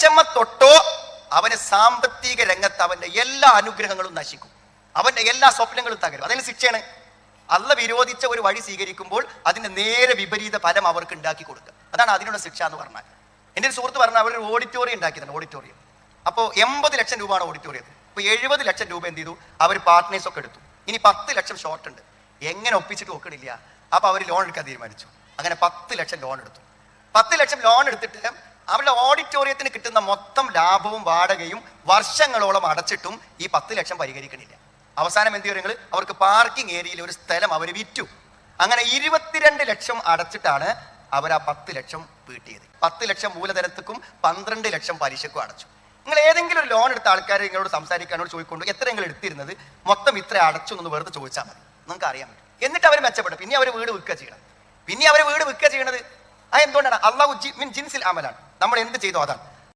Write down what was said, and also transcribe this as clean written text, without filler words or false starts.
വിഷമത്തൊട്ടോ അവന് സാമ്പത്തിക രംഗത്ത് അവന്റെ എല്ലാ അനുഗ്രഹങ്ങളും നശിക്കും, അവന്റെ എല്ലാ സ്വപ്നങ്ങളും തകരും. അതിന് ശിക്ഷയാണ്. അള്ള വിരോധിച്ച ഒരു വഴി സ്വീകരിക്കുമ്പോൾ അതിന്റെ നേരെ വിപരീത ഫലം അവർക്ക് ഉണ്ടാക്കി കൊടുക്കുക. അതാണ് അതിനുള്ള ശിക്ഷ എന്ന് പറഞ്ഞാൽ. എൻ്റെ ഒരു സുഹൃത്ത് പറഞ്ഞാൽ അവരൊരു ഓഡിറ്റോറിയം ഉണ്ടാക്കിയതാണ്. ഓഡിറ്റോറിയം അപ്പോൾ 80 ലക്ഷം രൂപയാണ് ഓഡിറ്റോറിയത്തിൽ. ഇപ്പോൾ 70 ലക്ഷം രൂപ എന്ത് ചെയ്തു, അവർ പാർട്ട്നേഴ്സ് ഒക്കെ എടുത്തു. ഇനി 10 ലക്ഷം ഷോർട്ട് ഉണ്ട്, എങ്ങനെ ഒപ്പിച്ചിട്ട് നോക്കണില്ല. അപ്പോൾ അവർ ലോൺ എടുക്കാൻ തീരുമാനിച്ചു. അങ്ങനെ 10 ലക്ഷം ലോൺ എടുത്തു. 10 ലക്ഷം ലോൺ എടുത്തിട്ട് അവരുടെ ഓഡിറ്റോറിയത്തിന് കിട്ടുന്ന മൊത്തം ലാഭവും വാടകയും വർഷങ്ങളോളം അടച്ചിട്ടും ഈ 10 ലക്ഷം പരിഹരിക്കണില്ല. അവസാനം എന്ത് ചെയ്യുക, അവർക്ക് പാർക്കിംഗ് ഏരിയയിൽ ഒരു സ്ഥലം അവർ വിറ്റു. അങ്ങനെ 22 ലക്ഷം അടച്ചിട്ടാണ് അവർ ആ 10 ലക്ഷം വീട്ടിയത്. 10 ലക്ഷം മൂലധനത്തിക്കും 12 ലക്ഷം പലിശക്കും അടച്ചു. നിങ്ങൾ ഏതെങ്കിലും ഒരു ലോൺ എടുത്ത ആൾക്കാരെ നിങ്ങളോട് സംസാരിക്കാനോട് ചോദിക്കൊണ്ട് എത്ര നിങ്ങൾ എടുത്തിരുന്നത്, മൊത്തം ഇത്ര അടച്ചു എന്ന് വെറുതെ ചോദിച്ചാൽ മതി, നിങ്ങൾക്ക് അറിയാൻ പറ്റും. എന്നിട്ട് അവർ മെച്ചപ്പെടും. പിന്നെ അവർ വീട് വിൽക്കുക ചെയ്യണം. പിന്നെ അവർ വീട് വിൽക്കുക ചെയ്യണത് എന്തുകൊണ്ടാണ്? അള്ളാഹു മിൻ ജിൻസിൽ അമലാണ്. നമ്മൾ എന്ത് ചെയ്തോ അതാണ്.